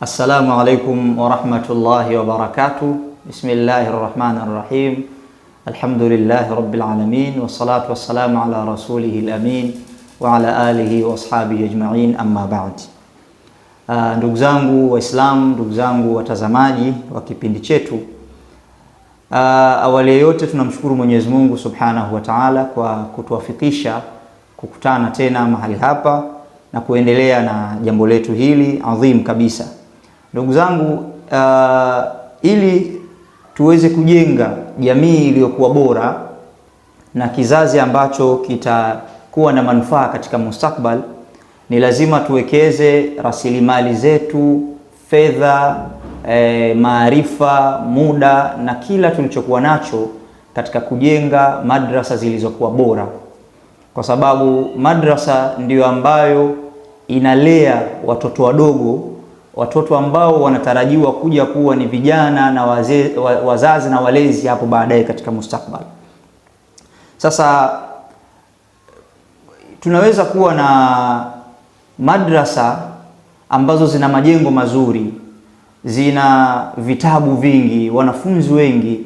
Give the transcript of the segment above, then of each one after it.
Assalamu alaikum wa rahmatullahi wa barakatuh. Bismillahirrahmanirrahim. Alhamdulillahi rabbil alamin wassalatu wassalamu ala rasulihil amin wa ala alihi wa ashabihi ajma'in, amma ba'd. Ndugu zangu Waislamu, ndugu zangu watazamaji wa kipindi chetu, awali yote tunamshukuru Mwenyezi Mungu Subhanahu wa Ta'ala kwa kutuwafikisha kukutana tena mahali hapa na kuendelea na jambo letu hili adhim kabisa. Ndugu zangu, ili tuweze kujenga jamii iliyokuwa bora na kizazi ambacho kitakuwa na manufaa katika mustakbal, ni lazima tuwekeze rasilimali zetu, fedha, maarifa, muda na kila tulichokuwa nacho katika kujenga madrasa zilizokuwa bora, kwa sababu madrasa ndiyo ambayo inalea watoto wadogo, watoto ambao wanatarajiwa kuja kuwa ni vijana na wazazi na walezi hapo baadaye katika mustakbal. Sasa tunaweza kuwa na madrasa ambazo zina majengo mazuri, zina vitabu vingi, wanafunzi wengi,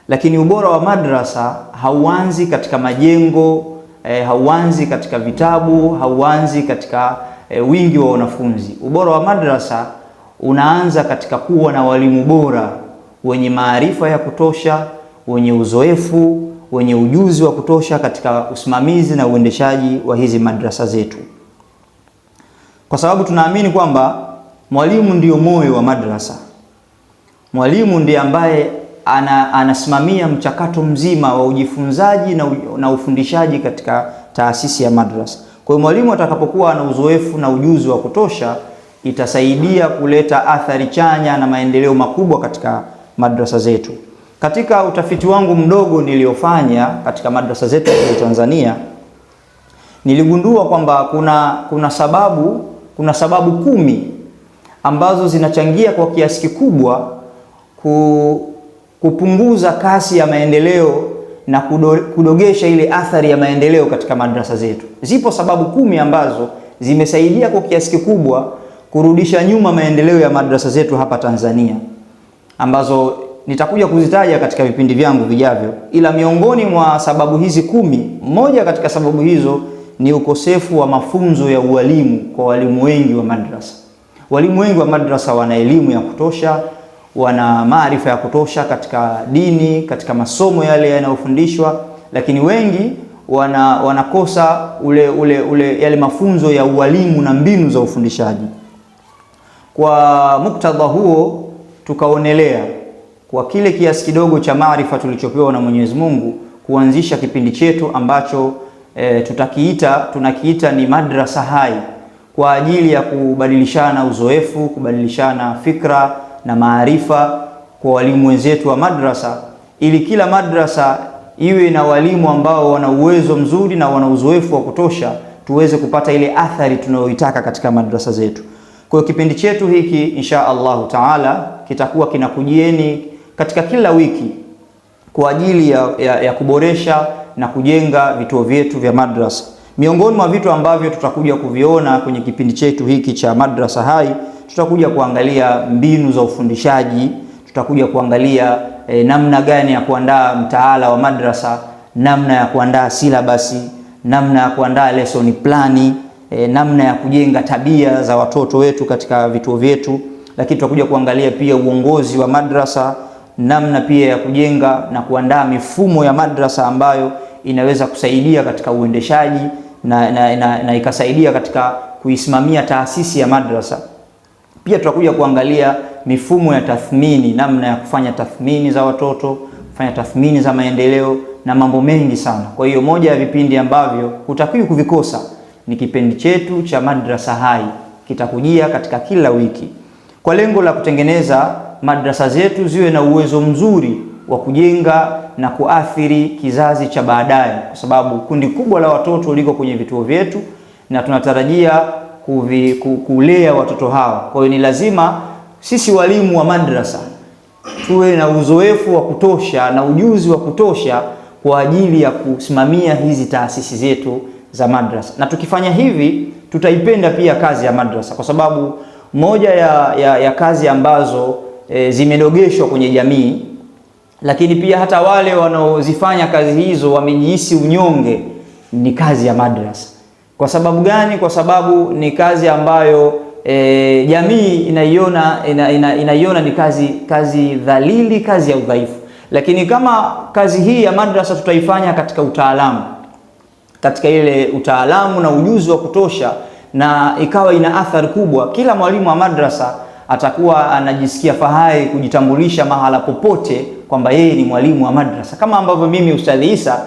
lakini ubora wa madrasa hauanzi katika majengo, hauanzi katika vitabu, hauanzi katika wingi wa wanafunzi. Ubora wa madrasa unaanza katika kuwa na walimu bora wenye maarifa ya kutosha, wenye uzoefu, wenye ujuzi wa kutosha katika usimamizi na uendeshaji wa hizi madrasa zetu, kwa sababu tunaamini kwamba mwalimu ndiyo moyo wa madrasa. Mwalimu ndiye ambaye anasimamia mchakato mzima wa ujifunzaji na ufundishaji katika taasisi ya madrasa. Kwa hiyo mwalimu atakapokuwa na uzoefu na ujuzi wa kutosha, itasaidia kuleta athari chanya na maendeleo makubwa katika madrasa zetu. Katika utafiti wangu mdogo niliofanya katika madrasa zetu za Tanzania, niligundua kwamba kuna sababu 10 ambazo zinachangia kwa kiasi kikubwa kupunguza kasi ya maendeleo na kudogesha ile athari ya maendeleo katika madrasa zetu. Zipo sababu 10 ambazo zimesaidia kwa kiasi kikubwa kurudisha nyuma maendeleo ya madrasa zetu hapa Tanzania, ambazo nitakuja kuzitaja katika vipindi vyangu vijavyo. Ila miongoni mwa sababu hizi 10, moja katika sababu hizo ni ukosefu wa mafunzo ya ualimu kwa walimu wengi wa madrasa. Walimu wengi wa madrasa wana elimu ya kutosha, wana maarifa ya kutosha katika dini, katika masomo yale yanayofundishwa, lakini wengi wanakosa yale mafunzo ya ualimu na mbinu za ufundishaji. Kwa muktadha huo, tukaonelea kwa kile kiasi kidogo cha maarifa tulichopewa na Mwenyezi Mungu kuanzisha kipindi chetu ambacho tunakiita ni Madrasa Hai, kwa ajili ya kubadilishana uzoefu, kubadilishana fikra na maarifa kwa walimu wenzetu wa madrasa, ili kila madrasa iwe na walimu ambao wana uwezo mzuri na wana uzoefu wa kutosha, tuweze kupata ile athari tunayoitaka katika madrasa zetu. Kwa hiyo kipindi chetu hiki insha Allahu Taala kitakuwa kinakujieni katika kila wiki kwa ajili ya kuboresha na kujenga vituo vyetu vya madrasa. Miongoni mwa vitu ambavyo tutakuja kuviona kwenye kipindi chetu hiki cha Madrasa Hai, tutakuja kuangalia mbinu za ufundishaji, tutakuja kuangalia namna gani ya kuandaa mtaala wa madrasa, namna ya kuandaa silabasi, namna ya kuandaa lesson plani, namna ya kujenga tabia za watoto wetu katika vituo vyetu. Lakini tutakuja kuangalia pia uongozi wa madrasa, namna pia ya kujenga na kuandaa mifumo ya madrasa ambayo inaweza kusaidia katika uendeshaji na ikasaidia katika kuisimamia taasisi ya madrasa. Pia tutakuja kuangalia mifumo ya tathmini, namna ya kufanya tathmini za watoto, kufanya tathmini za maendeleo na mambo mengi sana. Kwa hiyo moja ya vipindi ambavyo hutakiwi kuvikosa ni kipindi chetu cha Madrasa Hai. Kitakujia katika kila wiki kwa lengo la kutengeneza madrasa zetu ziwe na uwezo mzuri wa kujenga na kuathiri kizazi cha baadaye, kwa sababu kundi kubwa la watoto liko kwenye vituo vyetu na tunatarajia kulea watoto hawa. Kwa hiyo ni lazima sisi walimu wa madrasa tuwe na uzoefu wa kutosha na ujuzi wa kutosha kwa ajili ya kusimamia hizi taasisi zetu za madrasa. Na tukifanya hivi tutaipenda pia kazi ya madrasa, kwa sababu moja ya kazi ambazo zimedogeshwa kwenye jamii, lakini pia hata wale wanaozifanya kazi hizo wamejihisi unyonge, ni kazi ya madrasa. Kwa sababu gani? Kwa sababu ni kazi ambayo jamii inaiona ni kazi dhalili, kazi ya udhaifu. Lakini kama kazi hii ya madrasa tutaifanya katika utaalamu, katika ile utaalamu na ujuzi wa kutosha, na ikawa ina athari kubwa, kila mwalimu wa madrasa atakuwa anajisikia fahari kujitambulisha mahala popote kwamba yeye ni mwalimu wa madrasa, kama ambavyo mimi Ustadhi Isa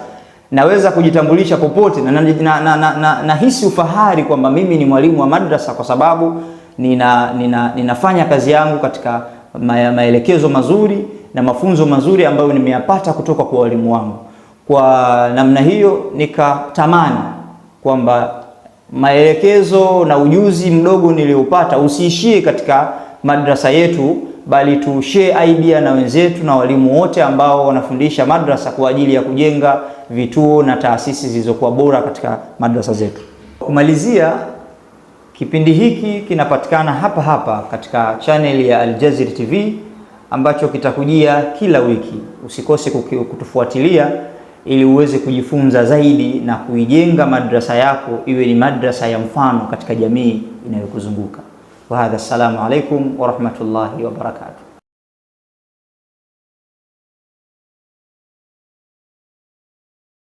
naweza kujitambulisha popote na nahisi ufahari kwamba mimi ni mwalimu wa madrasa, kwa sababu ninafanya kazi yangu katika maelekezo mazuri na mafunzo mazuri ambayo nimeyapata kutoka kwa walimu wangu. Kwa namna hiyo nikatamani kwamba maelekezo na ujuzi mdogo niliopata usiishie katika madrasa yetu, bali tu share idea na wenzetu na walimu wote ambao wanafundisha madrasa kwa ajili ya kujenga vituo na taasisi zilizokuwa bora katika madrasa zetu. Kumalizia, kipindi hiki kinapatikana hapa hapa katika channel ya Al-Jazir TV ambacho kitakujia kila wiki. Usikose kutufuatilia ili uweze kujifunza zaidi na kuijenga madrasa yako iwe ni madrasa ya mfano katika jamii inayokuzunguka. Wa hadha, assalamu alaikum wa rahmatullahi wa barakatuh.